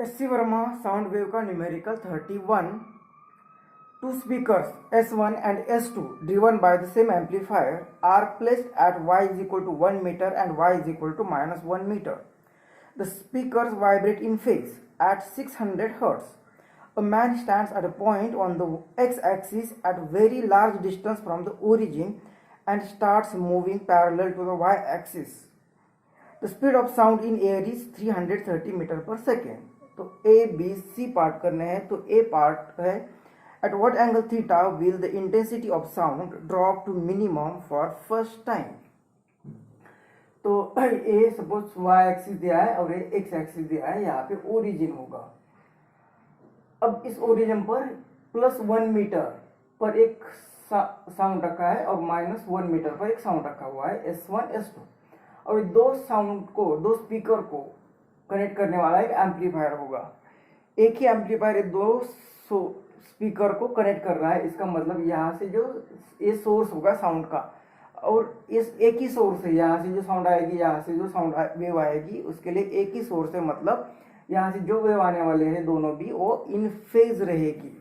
SC. Verma sound wave का numerical 31. Two speakers S1 and S2 driven by the same amplifier are placed at y is equal to 1 meter and y is equal to minus 1 meter. The speakers vibrate in phase at 600 Hz. A man stands at a point on the x-axis at very large distance from the origin and starts moving parallel to the y-axis. The speed of sound in air is 330 metre पर second. तो A, B, C part करने हैं. तो A part है at what angle theta will the intensity of sound drop to minimum for first time. तो A suppose y axis दिया है और x एक्सिस दिया है. यहाँ पे ओरिजिन होगा. अब इस ओरिजिन पर +1 मीटर पर एक साउंड रखा है और -1 मीटर पर एक साउंड रखा हुआ है S1 S2. और दो साउंड को, दो स्पीकर को कनेक्ट करने वाला एक एम्पलीफायर होगा. एक ही एम्पलीफायर दो स्पीकर को कनेक्ट कर रहा है. इसका मतलब यहाँ से जो ये सोर्स होगा साउंड का, और इस एक ही सोर्स है. यहाँ से जो साउंड आएगी, यहाँ से जो साउंड वेव आएगी, उसके लिए एक ही सोर्स है. मतलब यहाँ से जो वेव आने वाले हैं दोनों भी वो इन फेज रहेगी.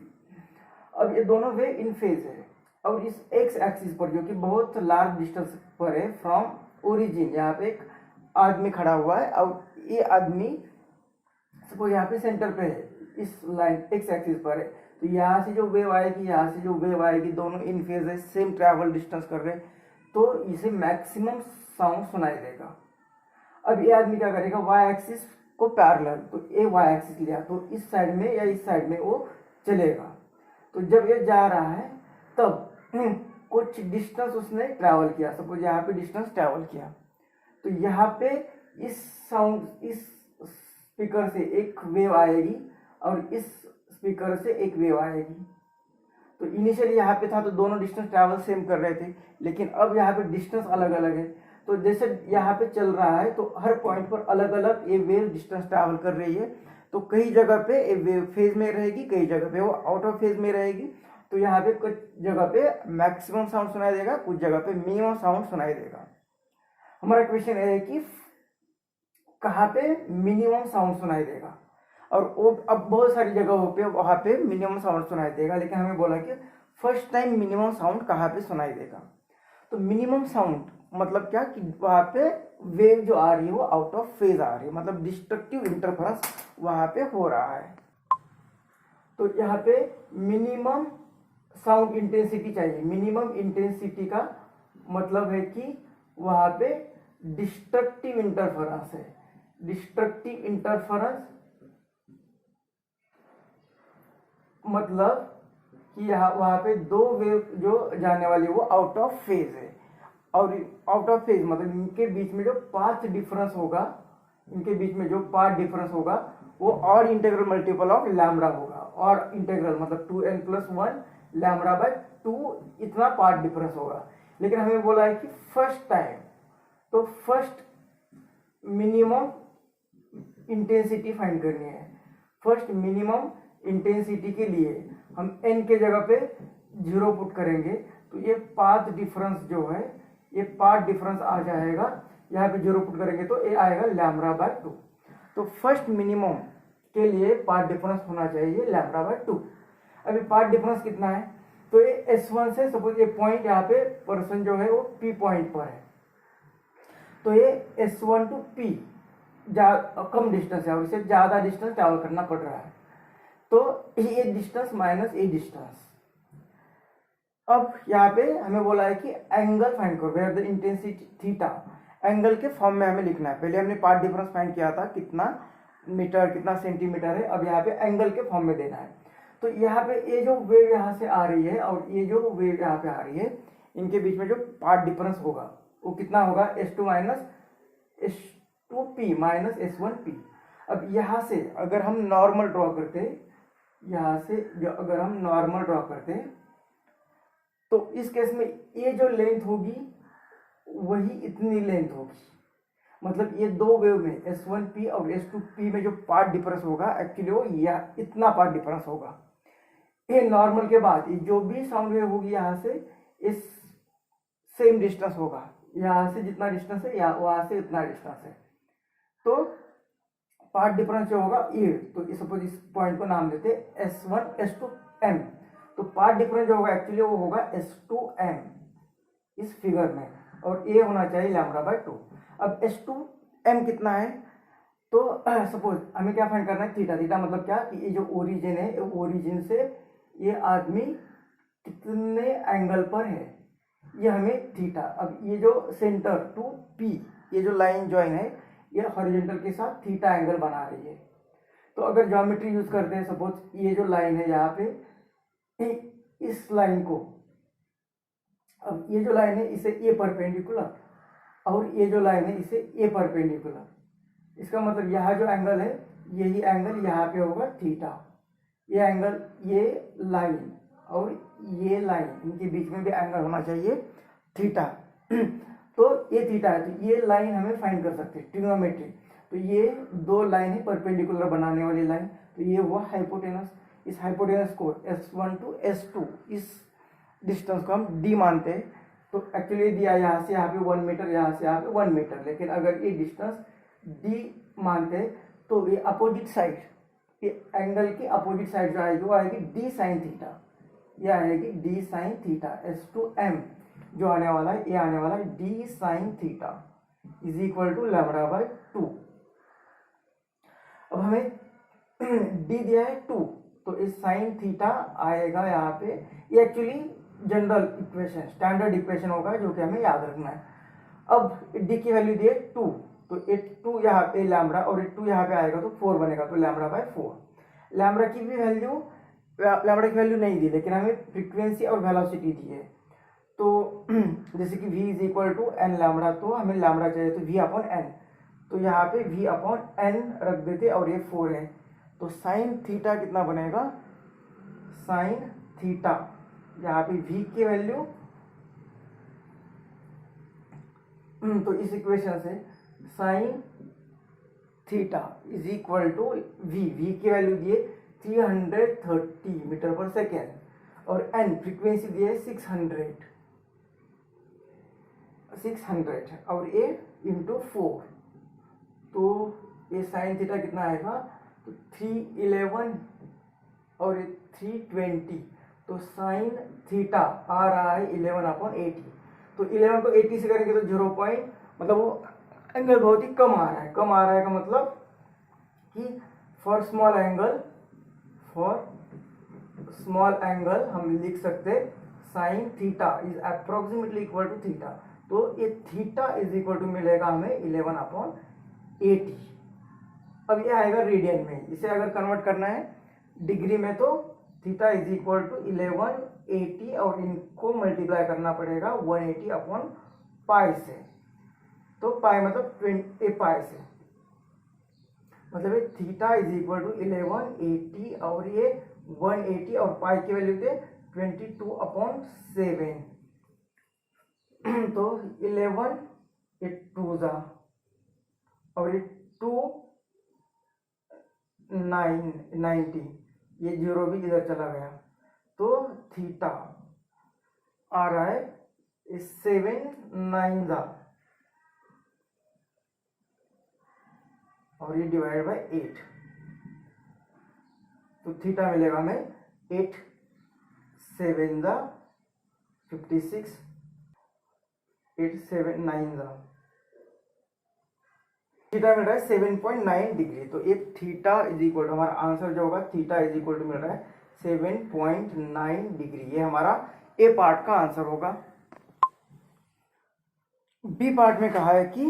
अब ये दोनों वेव इन फेज है. और इस एक्स एक्सिस पर जो कि बहुत लार्ज डिस्टेंस पर है फ्रॉम ओरिजिन, यहाँ पे एक आदमी खड़ा हुआ है और ये आदमी सपोज यहाँ पे सेंटर पे है, इस लाइन एक्स एक्सिस पर है. तो यहाँ से जो वेव आएगी, यहाँ से जो वेव आएगी, दोनों इन फेज है, सेम ट्रैवल डिस्टेंस कर रहे हैं. तो इसे मैक्सिमम साउंड सुनाई देगा. अब ये आदमी क्या करेगा, वाई एक्सिस को पैरेलल, तो ये वाई एक्सिस लिया तो इस साइड में या इस साइड में वो चलेगा. तो जब ये जा रहा है तब कुछ डिस्टेंस उसने ट्रैवल किया. सपोज यहाँ पे डिस्टेंस ट्रैवल किया, तो यहाँ पे इस साउंड, इस स्पीकर से एक वेव आएगी और इस स्पीकर से एक वेव आएगी. तो इनिशियली यहाँ पे था तो दोनों डिस्टेंस ट्रैवल सेम कर रहे थे, लेकिन अब यहाँ पे डिस्टेंस अलग अलग है. तो जैसे यहाँ पे चल रहा है तो हर पॉइंट पर अलग अलग ये वेव डिस्टेंस ट्रैवल कर रही है. तो कई जगह पे ये वेव फेज में रहेगी, कई जगह पे वो आउट ऑफ फेज में रहेगी. तो यहाँ पे कुछ जगह पे मैक्सिमम साउंड सुनाई देगा, कुछ जगह पे मिनिमम साउंड सुनाई देगा. हमारा क्वेश्चन है कि कहाँ पे मिनिमम साउंड सुनाई देगा. और वो अब बहुत सारी जगहों पे वहाँ पे मिनिमम साउंड सुनाई देगा, लेकिन हमें बोला कि फर्स्ट टाइम मिनिमम साउंड कहाँ पे सुनाई देगा. तो मिनिमम साउंड मतलब क्या कि वहाँ पे वेव जो आ रही है वो आउट ऑफ फेज आ रही है, मतलब डिस्ट्रक्टिव इंटरफेरेंस वहाँ पे हो रहा है. तो यहाँ पे मिनिमम साउंड इंटेंसिटी चाहिए. मिनिमम इंटेंसिटी का मतलब है कि वहाँ पे डिस्ट्रक्टिव इंटरफेरेंस है. डिस्ट्रक्टिव इंटरफेरेंस मतलब कि यहाँ वहाँ पे दो वेव जो जाने वाली वो आउट ऑफ फेज है. और आउट ऑफ फेज मतलब इनके बीच में जो पाथ डिफरेंस होगा, इनके बीच में जो पाथ डिफरेंस होगा वो और इंटीग्रल मल्टीपल ऑफ लैम्बडा होगा. और इंटीग्रल मतलब 2n+1 लैम्बडा बाय 2 इतना पाथ डिफरेंस होगा. लेकिन हमें बोला है कि फर्स्ट टाइम, तो फर्स्ट मिनिमम इंटेंसिटी फाइंड करनी है. फर्स्ट मिनिमम इंटेंसिटी के लिए हम n के जगह पे 0 पुट करेंगे. तो ये पाथ डिफरेंस जो है, ये पाथ डिफरेंस आ जाएगा. यहाँ पे 0 पुट करेंगे तो ये आएगा लैम्बडा बाय 2. तो फर्स्ट मिनिमम के लिए पाथ डिफरेंस होना चाहिए लैम्बडा बाय 2. अभी पाथ डिफरेंस कितना है, तो ये S1 से सपोज ये पॉइंट यहाँ पे पर्सन जो है वो P पॉइंट पर है, तो ये S1 to P come distance है और इसे ज़्यादा डिस्टेंस ट्रैवल करना पड़ रहा है. तो ये डिस्टेंस माइनस ये डिस्टेंस. अब यहाँ पे हमें बोला है कि एंगल फाइंड करो, where the intensity theta. Angle के फॉर्म में हमें लिखना है. पहले हमने पार्ट डिफरेंस फाइंड किया था, कितना मीटर कितना सेंटीमीटर है. अब यहाँ पे एंगल के फॉर्म में देना है. तो यहाँ पे ये जो वेव यहाँ से आ रही है और ये जो वेव यहाँ पे आ रही है, इनके बीच में जो पार्ट डिफरेंस होगा वो कितना होगा, S2 minus S2P minus S1P. अब यहाँ से अगर हम नॉर्मल ड्रॉ करते, यहाँ से अगर हम नॉर्मल ड्रॉ करते तो इस केस में ये जो लेंथ होगी वही इतनी लेंथ होगी. मतलब ये दो वेव में S1P और S2P में जो पार्ट डिफरेंस होगा एक्चुअली वो यह इतना पार्ट डिफरेंस होगा. ये नॉर्मल के बाद ये जो भी साउंड वेव होगी यहाँ से इस सेम डिस्टेंस होगा. यहाँ से जितना डिस्टेंस है वहाँ से इतना डिस्टेंस है. तो पाथ डिफरेंस जो होगा ये, तो सपोज इस पॉइंट को नाम देते S1 S2 M, तो पाथ डिफरेंस जो होगा एक्चुअली वो होगा S2 M इस फिगर में, और ये होना चाहिए λ/2। अब S2 M कितना है, तो सपोज हमें क्या फाइंड करना है, थीटा। थीटा मतलब क्या कि ये जो ओरिजिन है, ओरिजिन से ये आदमी कितने एंगल पर है, ये हमें थीटा। अब ये जो सेंटर टू P, ये जो लाइन ज्वाइन है, ये हॉरिजॉन्टल के साथ थीटा एंगल बना रही है। तो अगर ज्योमेट्री यूज करते हैं, सपोज ये जो लाइन है यहाँ पे, इस लाइन को, अब ये जो लाइन है इसे ए परपेंडिकुलर, और ये जो लाइन है इसे ए परपेंडिकुलर, इसका मतलब यहाँ जो एंगल है, यही एंगल यहाँ पे होगा थीटा। ये एंगल, ये लाइन और ये लाइन, इनके बीच में भी एंगल होना चाहिए थीटा। तो ये थीटा है, तो ये लाइन हमें फाइंड कर सकते हैं ट्रिग्नोमेट्री। तो ये दो लाइन है परपेंडिकुलर बनाने वाली लाइन, तो ये हुआ हाइपोटेनस। इस हाइपोटेनस को S1 to S2 इस डिस्टेंस को हम d मानते हैं। तो एक्चुअली दिया यहाँ से यहाँ पे 1 मीटर, यहाँ से यहाँ पे 1 मीटर, लेकिन अगर ये डिस्टेंस d मानते हैं तो ये अपोजिट साइड, ये एंगल की अपोजिट साइड जो आएगी वो आएगी d sin थीटा, ये आएगी d sin थीटा। S2M जो आने वाला है, ये आने वाला है d sin theta is equal to λ/2। अब हमें d दिया है 2, तो इस साइन थीटा आएगा यहाँ पे, ये actually general equation, standard equation होगा जो कि हमें याद रखना है। अब d की वैल्यू दिए 2, तो ये 2 यहाँ पे लैम्ब्डा, और ये 2 यहाँ पे आएगा तो 4 बनेगा, तो λ/4। लैम्ब्डा की भी वैल्यू, लैम्ब्डा की वैल्यू नहीं दी, लेकिन हमें फ्रीक्वेंसी और वेलोसिटी दी है। तो जैसे कि v is equal to n lambda, तो हमें लैम्ब्डा चाहिए तो v/n, तो यहाँ पे v/n रख देते, और ये 4 है, तो साइन थीटा कितना बनेगा, साइन थीटा, यहाँ पे v की वैल्यू, तो इस इक्वेशन से sine theta is equal to v की वैल्यू दिए 330 मीटर पर सेकेंड, और n फ्रीक्वेंसी दिए 600, और ये इंटू 4, तो ये साइन थीटा कितना आएगा, तो 311 और ये 320, तो साइन थीटा आ रहा है 11/80। तो 11 को 80 से करेंगे तो 0 पॉइंट, मतलब वो एंगल बहुत ही कम आ रहा है। कम आ रहा है का मतलब कि फॉर स्मॉल एंगल हम लिख सकते sine theta is approximately equal to theta, तो ये थीटा इज इक्वल टू मिलेगा हमें 11/80। अब ये आएगा रेडियन में, इसे अगर कन्वर्ट करना है डिग्री में तो थीटा इज इक्वल टू 1180, और इनको मल्टीप्लाई करना पड़ेगा 180/पाई से, तो पाई मतलब 20 पाई से, मतलब ये थीटा इज इक्वल टू 1180, और ये 180, और पाई की वैल्यू थे 22/7, तो 11 ये 2 जा, और ये 290, ये 0 भी इधर चला गया, तो थीटा आ रहा है 7 जा, और ये डिवाइड बाय 8, तो थीटा मिलेगा हमें 8 7 जा 56, 8 7 9 जा, थीटा मिल रहा है 7.9 डिग्री। तो ये थीटा इज इक्वल टू, हमारा आंसर जो होगा थीटा इज इक्वल टू मिल रहा है 7.9 डिग्री, ये हमारा ए पार्ट का आंसर होगा। बी पार्ट में कहा है कि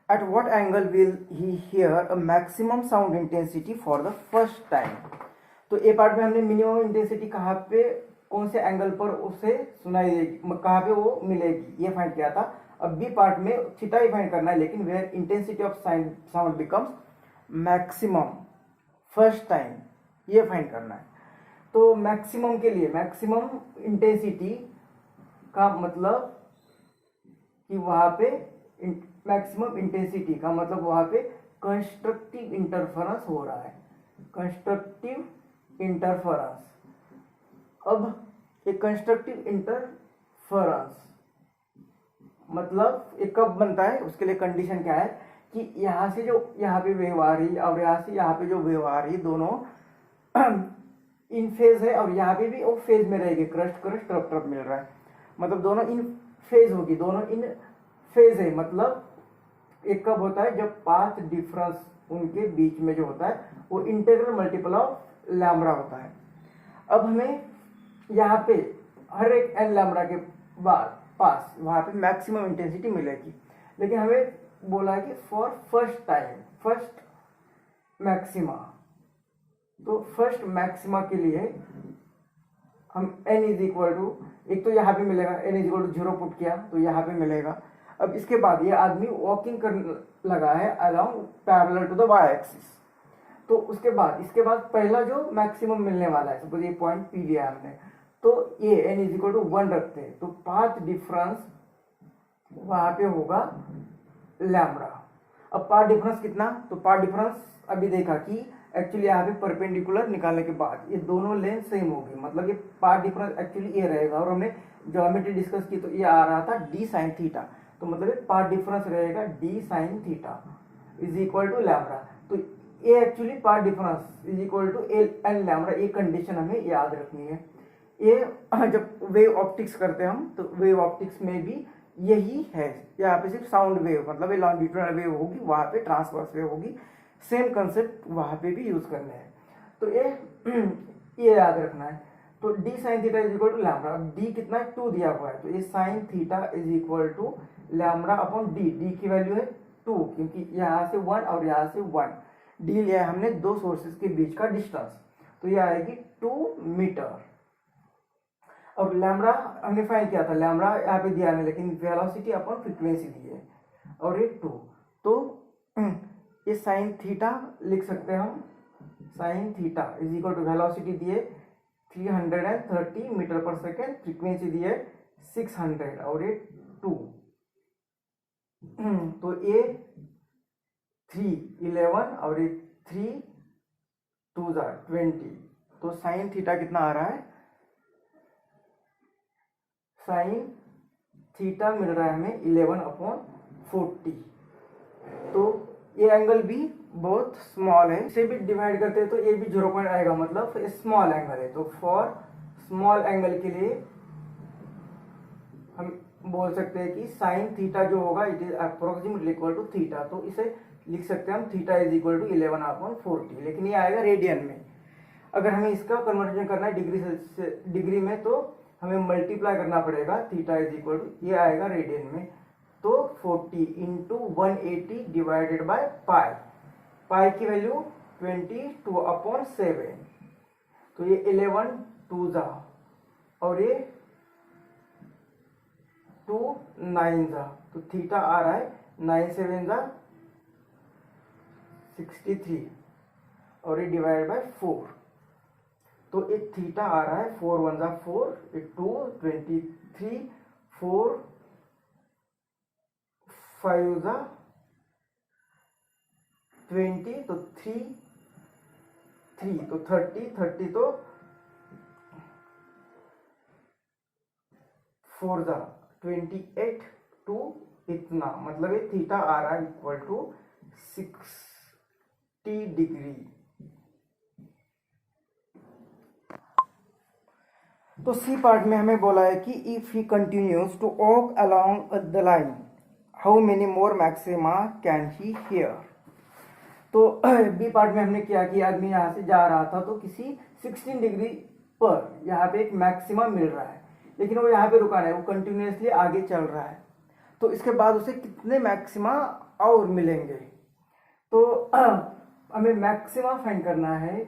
at what angle will he here a maximum sound intensity for the first time. तो ए पार्ट में हमने मिनिमम इंटेंसिटी कहाँ पे, कौन से एंगल पर उसे सुनाई देगी, कहाँ पे वो मिलेगी, ये फाइंड किया था। अब बी पार्ट में थीटा ही फाइंड करना है, लेकिन where intensity of sound becomes maximum first time, ये फाइंड करना है। तो मैक्सिमम के लिए, मैक्सिमम इंटेंसिटी का मतलब कि वहां पे, मैक्सिमम इंटेंसिटी का मतलब वहां पे कंस्ट्रक्टिव इंटरफेरेंस हो रहा है, कंस्ट्रक्टिव इंटरफेरेंस। अब एक कंस्ट्रक्टिव इंटरफेरेंस मतलब ये कब बनता है, उसके लिए कंडीशन क्या है कि यहाँ से जो यहाँ पे वेव आ रही और यहाँ से यहाँ पे जो वेव आ रही दोनों इन फेज है, और यहाँ पे भी वो फेज में रहेगी, क्रस्ट क्रस्ट ट्रप ट्रप मिल रहा है, मतलब दोनों इन फेज होगी, दोनों इन फेज है। मतलब एक कब होता है जब पाथ डिफरेंस उनके बीच में जो होता है वो इंटीग्रल मल्टीपल ऑफ लैम्ब्डा होता है। अब हमें यहाँ पे हर एक एन लैम्ब्डा के बाद पास वहाँ पे मैक्सिमम इंटेंसिटी मिलेगी, लेकिन हमें बोला है कि for first time first maxima, तो फर्स्ट मैक्सिमा के लिए हम n इज इक्वल टू, एक तो यहाँ पे मिलेगा n is equal to 0 put किया तो यहाँ पे मिलेगा। अब इसके बाद ये आदमी वॉकिंग करने लगा है along parallel to the Y axis, तो उसके बाद इसके बाद पहला जो मैक्सिमम मिलने वाला है, सपोज ये पॉइंट पी लिया हमने, तो ये n इज इक्वल टू 1 रखते हैं, तो पाथ डिफरेंस वहाँ पे होगा लैम्ब्डा। अब पाथ डिफरेंस कितना, तो पाथ डिफरेंस अभी देखा कि एक्चुअली यहाँ पे परपेंडिकुलर निकालने के बाद ये दोनों लेंथ सेम होगी, मतलब ये पाथ डिफरेंस एक्चुअली ये रहेगा, और हमने ज्योमेट्री डिस्कस की तो ये आ रहा था डी साइन थीटा, तो मतलब ये पाथ डिफरेंस रहेगा D sine theta is equal to lambda. तो ये actually path difference is equal to N lambda, ये कंडीशन हमें याद रखनी है। ये जब वेव ऑप्टिक्स करते हैं हम, तो वेव ऑप्टिक्स में भी यही है, यहाँ पे सिर्फ साउंड वेव मतलब ये लॉन्गिट्यूडनल वेव होगी, वहाँ पे ट्रांसवर्स वेव होगी, सेम कंसेप्ट वहाँ पे भी यूज करने हैं। तो ये याद रखना है। तो D sine theta is equal to lambda, D कितना है 2 दिया हुआ है, तो ये sine theta is equal to lambda upon D, D की वैल्यू है 2 क्योंकि यहाँ से 1 और यहाँ से 1, डी लिया है हमने दो सोर्सेज के बीच का डिस्टेंस, तो ये आएगी 2 मीटर। और लैम्ब्डा हमने फाइंड किया था, लैम्ब्डा यहाँ पे दिया है लेकिन वेलोसिटी अपॉन फ्रीक्वेंसी दी है, और ये 2, तो ये साइन थीटा लिख सकते हैं हम, sine theta is equal to velocity दिए 330 मीटर पर सेकेंड, फ्रीक्वेंसी दी है 600 और ये 2, तो ये 3 11 और ये 3 2 20, तो साइन थीटा कितना आ रहा है, साइन थीटा मिल रहा है हमें 11/40। तो ये एंगल भी बहुत स्मॉल है, इसे भी डिवाइड करते हैं तो ये भी 0 पॉइंट आएगा, मतलब स्मॉल एंगल है। तो फॉर स्मॉल एंगल के लिए हम बोल सकते हैं कि साइन थीटा जो होगा it is approximately equal to theta, तो इसे लिख सकते हैं हम थीटा इज इक्वल टू 11/40, लेकिन ये आएगा रेडियन में। अगर हमें इसका कन्वर्जन करना है डिग्री में, तो हमें मल्टीप्लाई करना पड़ेगा, थीटा इज इक्वल टू ये आएगा रेडियन में, तो 40 इंटू 180 डिवाइडेड बाय पाई, पाई की वैल्यू 22/7, तो ये 11 2 जा और ये 2 9 जा, तो थीटा आ रहा है 9 7 जा 63 और ये डिवाइड बाय 4, तो एक थीटा आ रहा है 4 1 जा 4, 2 23 4 5 जा 20, तो 3 तो 30 तो 4 जा 28 टू इतना, मतलब ये थीटा आ रहा है इक्वल टू 60 डिग्री। तो सी पार्ट में हमें बोला है कि if he continues to walk along the line how many more maxima can he hear. तो बी पार्ट में हमने किया कि आदमी यहाँ से जा रहा था तो किसी 16 डिग्री पर यहाँ पे एक मैक्सिमा मिल रहा है, लेकिन वो यहाँ पे रुका नहीं, वो कंटिन्यूसली आगे चल रहा है, तो इसके बाद उसे कितने मैक्सिमा और मिलेंगे। तो हमें मैक्सिमा फाइंड करना है,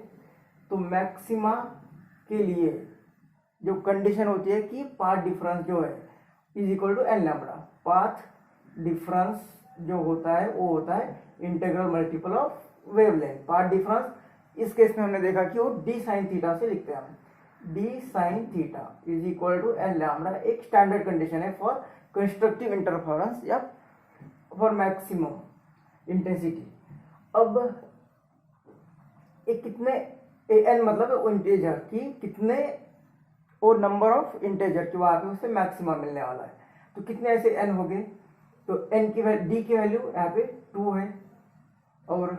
तो मैक्सिमा के लिए जो कंडीशन होती है कि पाथ डिफरेंस जो है is equal to N lambda, path difference जो होता है वो होता है integral multiple of wavelength. Path difference इस केस में हमने देखा कि वो डी साइन थीटा से लिखते हैं हम, D sine theta is equal to N lambda, एक स्टैंडर्ड कंडीशन है फॉर कंस्ट्रक्टिव इंटरफेरेंस या फॉर मैक्सिमम इंटेंसिटी। अब एक कितने एन मतलब इंटीजर की कितने और नंबर ऑफ इंटीजर की वहां पे उससे मैक्सिमम मिलने वाला है, तो कितने ऐसे एन हो गए, तो डी की वैल्यू यहाँ पे 2 है, और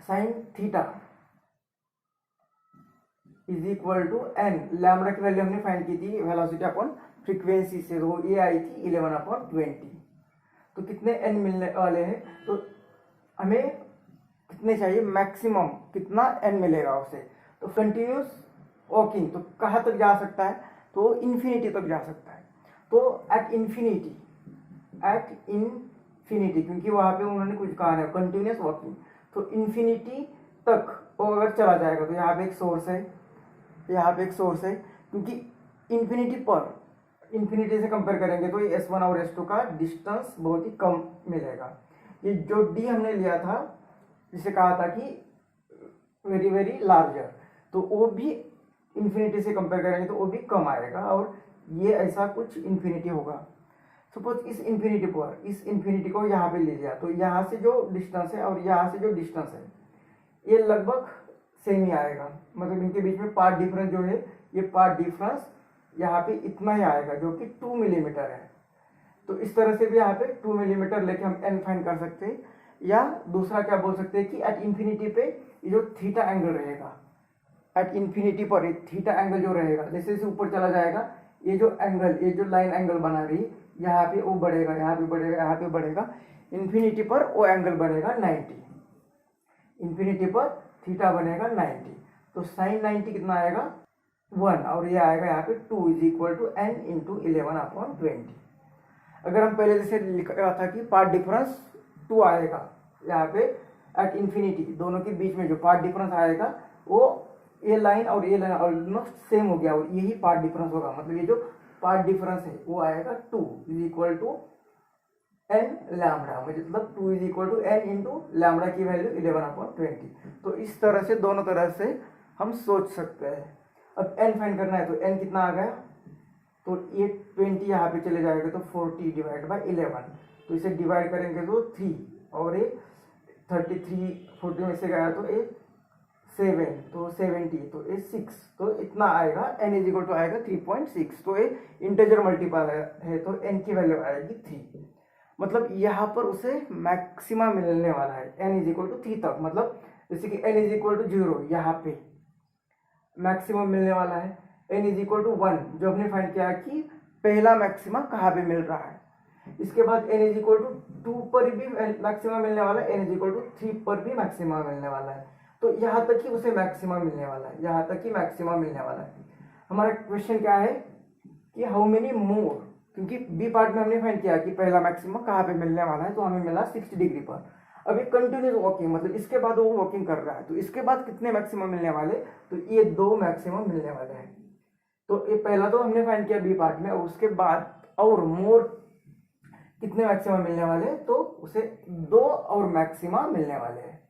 sine theta is equal to N, lambda की वैल्यू हमने फाइंड की थी वेलोसिटी अपॉन फ्रीक्वेंसी से, तो ये आई थी 11/20। तो कितने एन मिलने वाले हैं, तो हमें कितने चाहिए, मैक्सिमम कितना एन मिलेगा उसे। तो कंटिन्यूस वॉकिंग तो कहाँ तक जा सकता है, तो इन्फिनिटी तक जा सकता है। तो एट इन्फिनिटी क्योंकि वहाँ पे उन्होंने कुछ कहा है कंटिन्यूस वॉकिंग, तो इन्फिनिटी तक वो अगर चला जाएगा, तो यहाँ पे एक सोर्स है, यहाँ पे एक सोर्स है, क्योंकि इन्फिनिटी से कंपेयर करेंगे तो ये S1 और S2 का डिस्टेंस बहुत ही कम मिलेगा। ये जो D हमने लिया था, जिसे कहा था कि वेरी वेरी लार्जर, तो वो भी इन्फिनिटी से कंपेयर करेंगे तो वो भी कम आएगा, और ये ऐसा कुछ इन्फिनिटी होगा। सपोज इस इन्फिनिटी को यहाँ पे ले लिया, तो यहाँ से जो डिस्टेंस है और यहाँ से जो डिस्टेंस है ये लगभग सेम ही आएगा, मतलब इनके बीच में पार्ट डिफरेंस जो है, ये पार्ट डिफरेंस यहाँ पे इतना ही आएगा जो कि 2 मिलीमीटर है। तो इस तरह से भी यहाँ पे 2 मिलीमीटर लेके हम एन फाइंड कर सकते हैं, या दूसरा क्या बोल सकते हैं कि एट इन्फिनिटी पे ये जो थीटा एंगल रहेगा, एट इन्फिनिटी पर ये थीटा एंगल जो रहेगा, जैसे जैसे ऊपर चला जाएगा ये जो एंगल, ये जो लाइन एंगल बना रही, यहाँ पे वो बढ़ेगा, यहाँ पे बढ़ेगा, यहाँ पे बढ़ेगा, इन्फिनिटी पर वो एंगल बनेगा 90, इन्फिनिटी पर थीटा बनेगा 90। तो साइन 90 कितना आएगा 1, और ये आएगा यहाँ पे 2 is equal to N into 11/20। अगर हम पहले जैसे लिखा था कि पार्ट डिफरेंस 2 आएगा, यहाँ पे एट इन्फिनिटी दोनों के बीच में जो पार्ट डिफरेंस आएगा वो ये लाइन और ये लाइन ऑलमोस्ट सेम हो गया, और यही पार्ट डिफरेंस होगा, मतलब ये जो पार्ट डिफरेंस है वो आएगा 2 is equal to N lambda, मतलब 2 is equal to N into lambda की वैल्यू 11/20। तो इस तरह से दोनों तरह से हम सोच सकते हैं। अब एन फाइंड करना है, तो एन कितना आ गया, तो ये 20 यहाँ पे चले जाएगा, तो 40 डिवाइड बाई 11, तो इसे डिवाइड करेंगे तो 3, और ये 33 40 में से गया तो ये 7, तो 70, तो ये 6, तो इतना आएगा, n इज इक्वल टू आएगा 3.6। तो ये इंटीजर मल्टीप्लाई है, तो n की वैल्यू आएगी 3, मतलब यहाँ पर उसे मैक्सिमा मिलने वाला है n इज इक्वल टू 3 तक, मतलब जैसे कि n इज इक्वल टू 0 यहाँ पे मैक्सिमम मिलने वाला है, n इज इक्वल टू 1 जो हमने फाइंड किया कि पहला मैक्सिमा कहाँ पे मिल रहा है, इसके बाद n इज इक्वल टू 2 पर भी मैक्सिमा मिलने वाला है, n इज इक्वल टू 3 पर भी मैक्सिमा मिलने वाला है, तो यहाँ तक ही उसे मैक्सिमा मिलने वाला है, यहाँ तक ही मैक्सिमा मिलने वाला है। हमारा क्वेश्चन क्या है कि हाउ मेनी मोर, क्योंकि बी पार्ट में हमने फाइंड किया कि पहला मैक्सिमा कहाँ पे मिलने वाला है, तो हमें मिला 60 डिग्री पर। अब ये कंटिन्यूस वॉकिंग, मतलब इसके बाद वो वॉकिंग कर रहा है, तो इसके बाद कितने मैक्सिमम मिलने वाले, तो ये 2 मैक्सिमम मिलने वाले हैं। तो ये पहला तो हमने फाइंड किया बी पार्ट में, और उसके बाद और मोर कितने मैक्सिमम मिलने वाले, तो उसे 2 और मैक्सिमा मिलने वाले हैं।